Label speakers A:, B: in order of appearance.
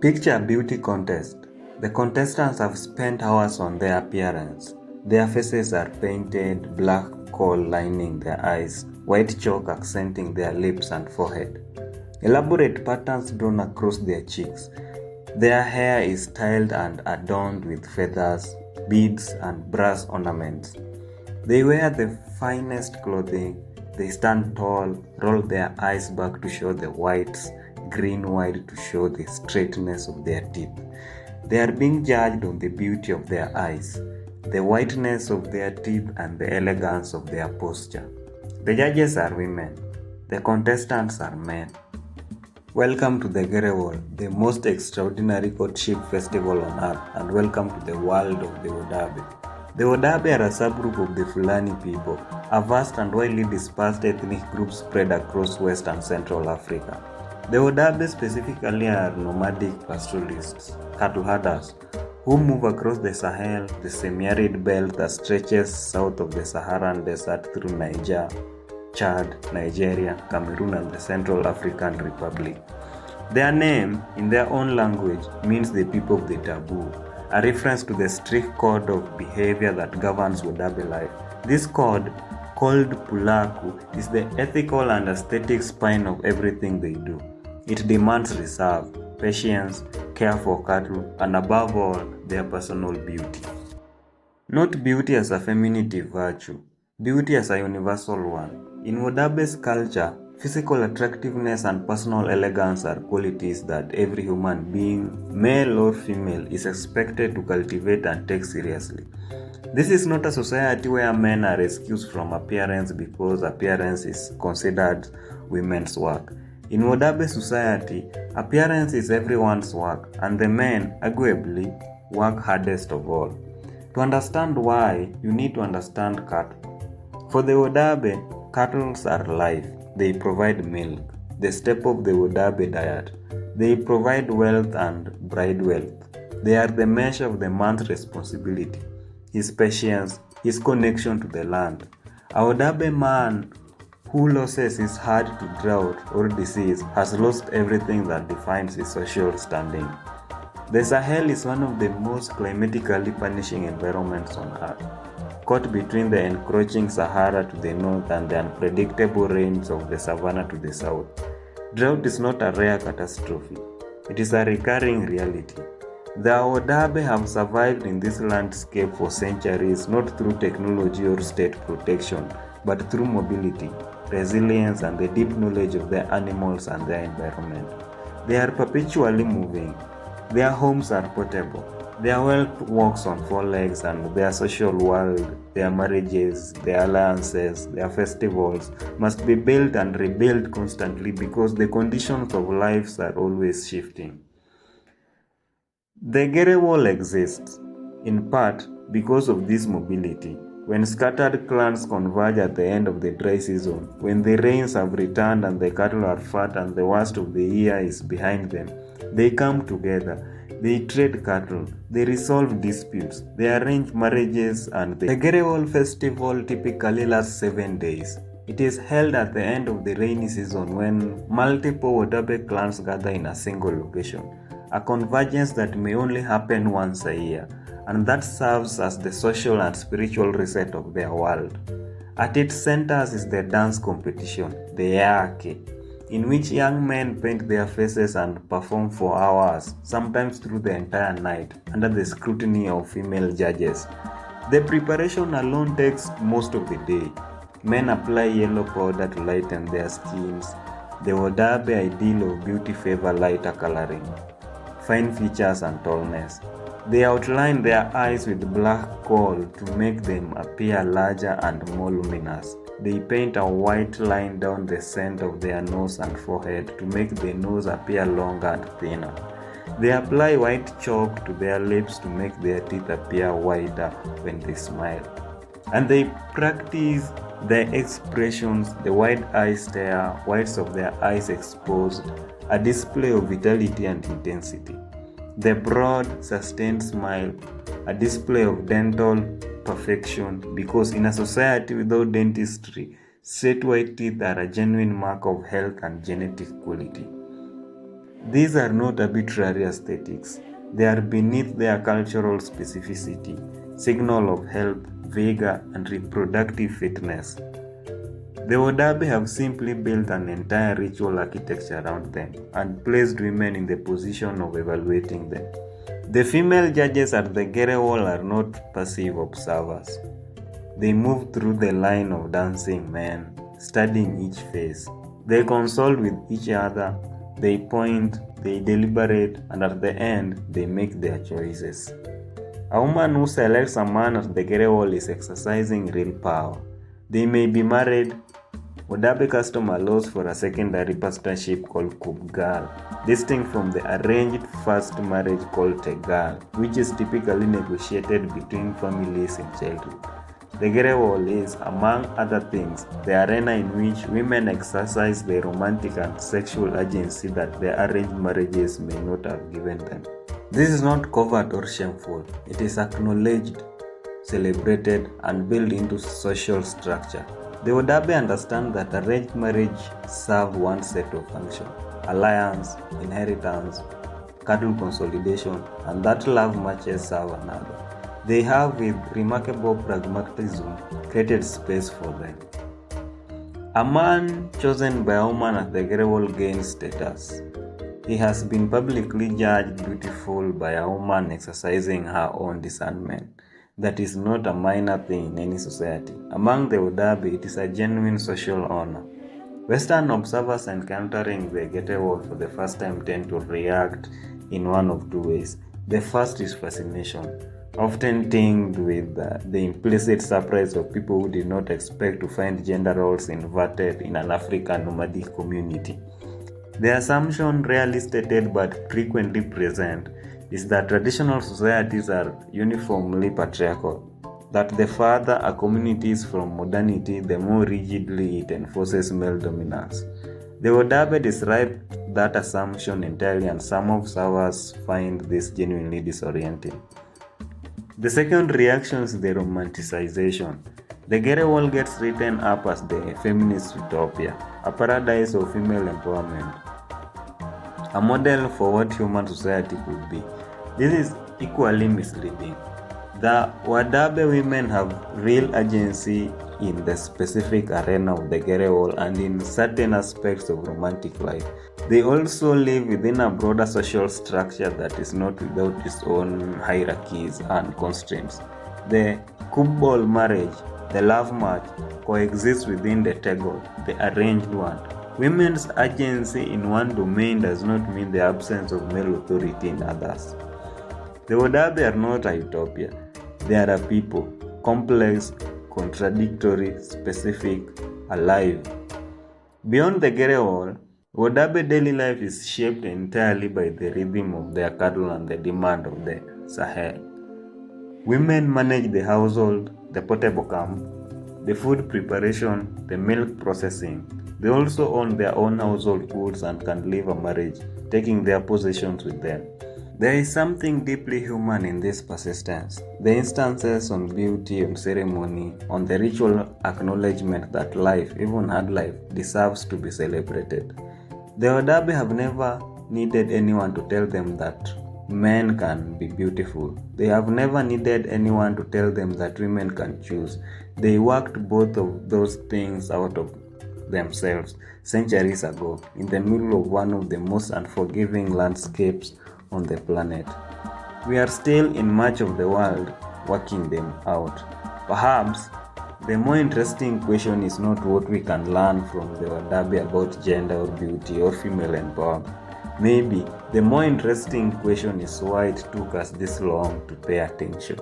A: Picture beauty contest. The contestants have spent hours on their appearance. Their faces are painted, black kohl lining their eyes, white chalk accenting their lips and forehead. Elaborate patterns drawn across their cheeks. Their hair is styled and adorned with feathers, beads, and brass ornaments. They wear the finest clothing. They stand tall, roll their eyes back to show the whites, grin wide to show the straightness of their teeth. They are being judged on the beauty of their eyes, the whiteness of their teeth, and the elegance of their posture. The judges are women. The contestants are men. Welcome to the Gerewol, the most extraordinary courtship festival on earth, and welcome to the world of the Wodaabe. The Wodaabe are a subgroup of the Fulani people, a vast and widely dispersed ethnic group spread across West and Central Africa. The Wodaabe specifically are nomadic pastoralists, cattle herders, who move across the Sahel, the semi-arid belt that stretches south of the Saharan desert through Niger, Chad, Nigeria, Cameroon, and the Central African Republic. Their name, in their own language, means the people of the taboo, a reference to the strict code of behavior that governs Wodaabe life. This code, called Pulaku, is the ethical and aesthetic spine of everything they do. It demands reserve, patience, care for cattle, and above all, their personal beauty. Not beauty as a feminative virtue, beauty as a universal one. In Wodaabe's culture, physical attractiveness and personal elegance are qualities that every human being, male or female, is expected to cultivate and take seriously. This is not a society where men are excused from appearance because appearance is considered women's work. In Wodaabe society, appearance is everyone's work, and the men, arguably, work hardest of all. To understand why, you need to understand cattle. For the Wodaabe, cattle are life. They provide milk, the staple of the Wodaabe diet. They provide wealth and bride wealth. They are the measure of the man's responsibility, his patience, his connection to the land. A Wodaabe man who loses his herd to drought or disease has lost everything that defines his social standing. The Sahel is one of the most climatically punishing environments on earth, caught between the encroaching Sahara to the north and the unpredictable rains of the savannah to the south. Drought is not a rare catastrophe. It is a recurring reality. The Wodaabe have survived in this landscape for centuries, not through technology or state protection, but through mobility, resilience, and the deep knowledge of their animals and their environment. They are perpetually moving. Their homes are portable. Their wealth walks on four legs, and their social world, their marriages, their alliances, their festivals must be built and rebuilt constantly because the conditions of lives are always shifting. The Gerewol exists, in part, because of this mobility. When scattered clans converge at the end of the dry season, when the rains have returned and the cattle are fat and the worst of the year is behind them, they come together. They trade cattle, they resolve disputes, they arrange marriages, and the Gerewol festival typically lasts 7 days. It is held at the end of the rainy season when multiple Wodaabe clans gather in a single location, a convergence that may only happen once a year, and that serves as the social and spiritual reset of their world. At its center is the dance competition, the Yake, in which young men paint their faces and perform for hours, sometimes through the entire night, under the scrutiny of female judges. The preparation alone takes most of the day. Men apply yellow powder to lighten their skins. The Wodaabe ideal of beauty favor lighter coloring, fine features, and tallness. They outline their eyes with black kohl to make them appear larger and more luminous. They paint a white line down the center of their nose and forehead to make the nose appear longer and thinner. They apply white chalk to their lips to make their teeth appear wider when they smile. And they practice their expressions, the wide eye stare, whites of their eyes exposed, a display of vitality and intensity. The broad, sustained smile, a display of dental perfection, because in a society without dentistry, straight white teeth are a genuine mark of health and genetic quality. These are not arbitrary aesthetics. They are beneath their cultural specificity, signal of health, vigor, and reproductive fitness. The Wodaabe have simply built an entire ritual architecture around them and placed women in the position of evaluating them. The female judges at the Gere wall are not passive observers. They move through the line of dancing men, studying each face. They consult with each other, they point, they deliberate, and at the end, they make their choices. A woman who selects a man at the Gere wall is exercising real power. They may be married. Wodaabe custom allows for a secondary pastorship called Kubgal, distinct from the arranged first marriage called Tegal, which is typically negotiated between families in childhood. The Gere wall is, among other things, the arena in which women exercise the romantic and sexual agency that their arranged marriages may not have given them. This is not covert or shameful. It is acknowledged, celebrated, and built into social structure. The Wodaabe understand that arranged marriage serve one set of functions: alliance, inheritance, cattle consolidation, and that love matches serve another. They have, with remarkable pragmatism, created space for them. A man chosen by a woman at the Gere wall gains status. He has been publicly judged beautiful by a woman exercising her own discernment. That is not a minor thing in any society. Among the Wodaabe, it is a genuine social honor. Western observers encountering the Gere wall for the first time tend to react in one of two ways. The first is fascination, often tinged with the implicit surprise of people who did not expect to find gender roles inverted in an African nomadic community. The assumption, rarely stated but frequently present, is that traditional societies are uniformly patriarchal, that the further a community is from modernity, the more rigidly it enforces male dominance. The Wodaabe disrupt that assumption entirely, and some observers find this genuinely disorienting. The second reaction is the romanticization. The Gere wall gets written up as the feminist utopia, a paradise of female empowerment, a model for what human society could be. This is equally misleading. The Wodaabe women have real agency in the specific arena of the Gere wall and in certain aspects of romantic life. They also live within a broader social structure that is not without its own hierarchies and constraints. The Kubal marriage, the love match, coexist within the Tegel, the arranged one. Women's agency in one domain does not mean the absence of male authority in others. The Wodaabe are not a utopia. They are a people, complex, contradictory, specific, alive. Beyond the Gere wall, Wodaabe daily life is shaped entirely by the rhythm of their cattle and the demand of the Sahel. Women manage the household, the portable camp, the food preparation, the milk processing. They also own their own household goods and can live a marriage, taking their possessions with them. There is something deeply human in this persistence. The instances on beauty, on ceremony, on the ritual acknowledgement that life, even hard life, deserves to be celebrated. The Wodaabe have never needed anyone to tell them that men can be beautiful. They have never needed anyone to tell them that women can choose. They worked both of those things out of themselves centuries ago, in the middle of one of the most unforgiving landscapes on the planet. We are still in much of the world working them out. Perhaps the more interesting question is not what we can learn from the Wodaabe about gender or beauty or female empowerment. Maybe the more interesting question is why it took us this long to pay attention.